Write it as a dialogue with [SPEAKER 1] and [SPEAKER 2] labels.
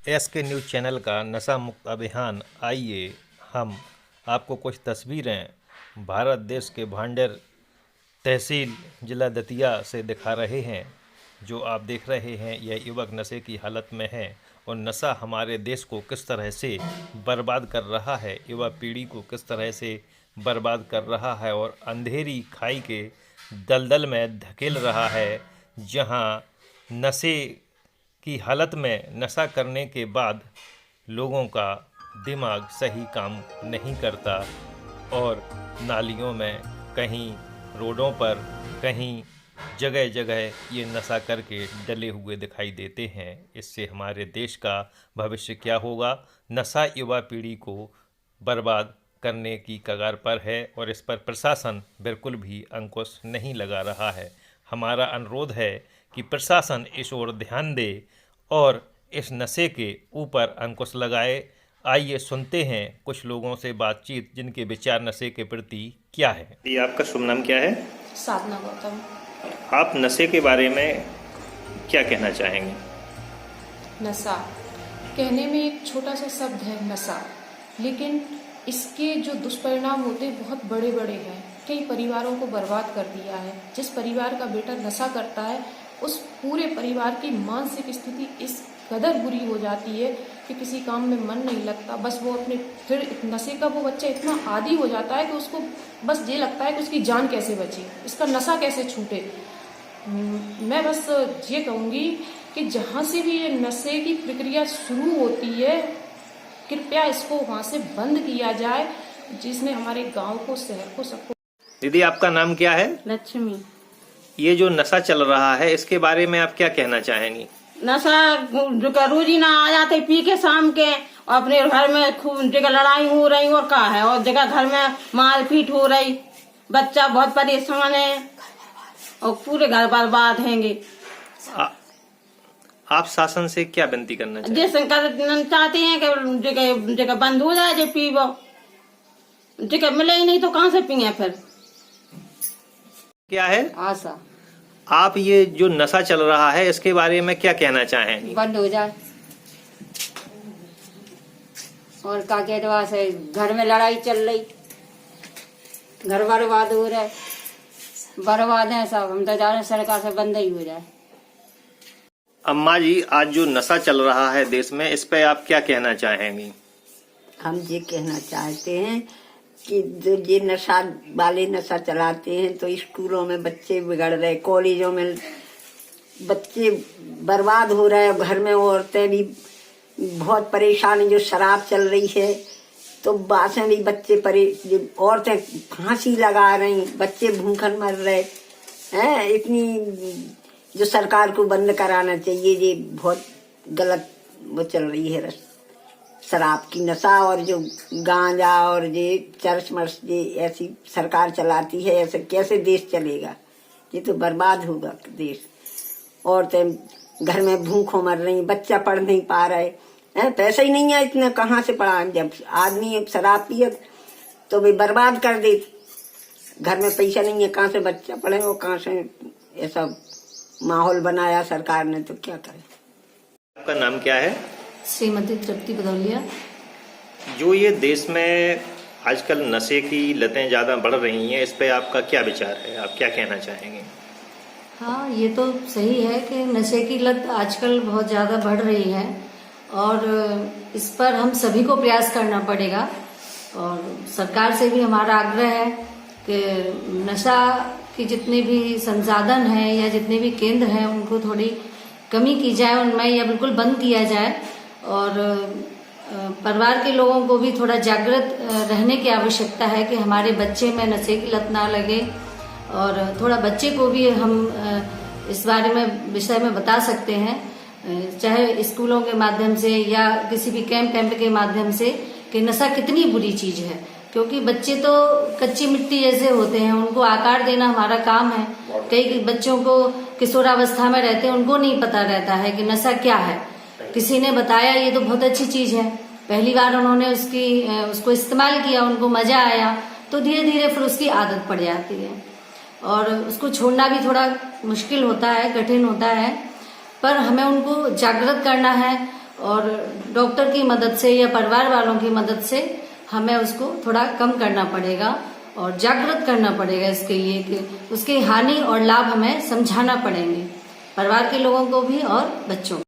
[SPEAKER 1] SK news channel का नशा मुक्त अभियान। आइए हम आपको कुछ तस्वीरें भारत देश के भांडेर तहसील जिला दतिया से दिखा रहे हैं। जो आप देख रहे हैं यह युवक नशे की हालत में है और नशा हमारे देश को किस तरह से बर्बाद कर रहा है, युवा पीढ़ी को किस तरह से बर्बाद कर रहा है और अंधेरी खाई के दलदल में धकेल रहा है, जहां नशे की हालत में नशा करने के बाद लोगों का दिमाग सही काम नहीं करता और नालियों में, कहीं रोडों पर, कहीं जगह जगह ये नशा करके डले हुए दिखाई देते हैं। इससे हमारे देश का भविष्य क्या होगा? नशा युवा पीढ़ी को बर्बाद करने की कगार पर है और इस पर प्रशासन बिल्कुल भी अंकुश नहीं लगा रहा है। हमारा अनुरोध है कि प्रशासन इस ओर ध्यान दे और इस नशे के ऊपर अंकुश लगाए। आइए सुनते हैं कुछ लोगों से बातचीत, जिनके विचार नशे के प्रति क्या है। जी, आपका शुभ नाम क्या है?
[SPEAKER 2] साधना गौतम।
[SPEAKER 1] आप नशे के बारे में क्या कहना चाहेंगे?
[SPEAKER 2] नशा कहने में एक छोटा सा शब्द है नशा, लेकिन इसके जो दुष्परिणाम होते हैं बहुत बड़े बड़े हैं। कई परिवारों को बर्बाद कर दिया है। जिस परिवार का बेटा नशा करता है उस पूरे परिवार की मानसिक स्थिति इस कदर बुरी हो जाती है कि किसी काम में मन नहीं लगता। बस वो अपने फिर नशे का वो बच्चा इतना आदी हो जाता है कि उसको बस ये लगता है कि उसकी जान कैसे बचे, इसका नशा कैसे छूटे। मैं बस ये कहूँगी कि जहाँ से भी ये नशे की प्रक्रिया शुरू होती है, कृपया इसको वहाँ से बंद किया जाए, जिसने हमारे गांव को, शहर को, सबको।
[SPEAKER 1] दीदी, आपका नाम क्या है?
[SPEAKER 3] लक्ष्मी।
[SPEAKER 1] ये जो नशा चल रहा है इसके बारे में आप क्या कहना चाहेंगी?
[SPEAKER 3] नशा जो रोजी ना आ जाते पी के शाम के, और अपने घर में खूब जगह लड़ाई हो रही और का है, और जगह घर में मारपीट हो रही, बच्चा बहुत परेशान है और पूरे घर बर्बाद हैंगे।
[SPEAKER 1] आप शासन से क्या विनती करना चाहते हैं?
[SPEAKER 3] जैसे चाहते हैं कि जगह जगह बंद हो जाए, जो पीवो जगह मिले ही नहीं तो कहाँ से पिए फिर।
[SPEAKER 1] क्या है
[SPEAKER 3] आशा
[SPEAKER 1] आप ये जो नशा चल रहा है इसके बारे में क्या कहना चाहेंगे?
[SPEAKER 4] बंद हो जाए और का के दवा से घर में लड़ाई चल रही, घर बर्बाद हो रहा है, बर्बाद है सब। हम तो जा रहे हैं सरकार से बंद ही हो जाए।
[SPEAKER 1] अम्मा जी, आज जो नशा चल रहा है देश में, इस पे आप क्या कहना चाहेंगी?
[SPEAKER 5] हम ये कहना चाहते हैं कि जो ये नशा वाले नशा चलाते हैं तो स्कूलों में बच्चे बिगड़ रहे, कॉलेजों में बच्चे बर्बाद हो रहे हैं, घर में औरतें भी बहुत परेशान हैं। जो शराब चल रही है तो बासें भी बच्चे औरतें फांसी लगा रही, बच्चे भूखन मर रहे हैं। इतनी जो सरकार को बंद कराना चाहिए, ये बहुत गलत वो चल रही है शराब की नशा। और जो गांजा और ये चरस मर्स ये ऐसी सरकार चलाती है, ऐसे कैसे देश चलेगा? ये तो बर्बाद होगा देश। औरतें घर में भूखों मर रही, बच्चा पढ़ नहीं पा रहे हैं, पैसा ही नहीं है इतना, कहाँ से पढ़ा। जब आदमी शराब पिए तो भी बर्बाद कर दे, घर में पैसा नहीं है, कहाँ से बच्चा पढ़े, वो कहाँ से ऐसा माहौल बनाया सरकार ने, तो क्या करे।
[SPEAKER 1] आपका नाम क्या है?
[SPEAKER 2] श्रीमती तृप्ति बदौलिया।
[SPEAKER 1] जो ये देश में आजकल नशे की लतें ज्यादा बढ़ रही हैं, इस पे आपका क्या विचार है? आप क्या कहना चाहेंगे?
[SPEAKER 6] हाँ, ये तो सही है कि नशे की लत आजकल बहुत ज़्यादा बढ़ रही है और इस पर हम सभी को प्रयास करना पड़ेगा। और सरकार से भी हमारा आग्रह है कि नशा की जितने भी संसाधन हैं या जितने भी केंद्र हैं उनको थोड़ी कमी की जाए उनमें, या बिल्कुल बंद किया जाए। और परिवार के लोगों को भी थोड़ा जागृत रहने की आवश्यकता है कि हमारे बच्चे में नशे की लत ना लगे। और थोड़ा बच्चे को भी हम इस बारे में विषय में बता सकते हैं, चाहे स्कूलों के माध्यम से या किसी भी कैंप के माध्यम से, कि नशा कितनी बुरी चीज है। क्योंकि बच्चे तो कच्ची मिट्टी जैसे होते हैं, उनको आकार देना हमारा काम है। कई बच्चों को किशोरावस्था में रहते हैं, उनको नहीं पता रहता है कि नशा क्या है। किसी ने बताया ये तो बहुत अच्छी चीज है, पहली बार उन्होंने उसको इस्तेमाल किया, उनको मजा आया, तो धीरे धीरे फिर उसकी आदत पड़ जाती है और उसको छोड़ना भी थोड़ा मुश्किल होता है, कठिन होता है। पर हमें उनको जागृत करना है और डॉक्टर की मदद से या परिवार वालों की मदद से हमें उसको थोड़ा कम करना पड़ेगा और जागृत करना पड़ेगा इसके लिए कि उसकी हानि और लाभ हमें समझाना पड़ेंगे, परिवार के लोगों को भी और बच्चों को।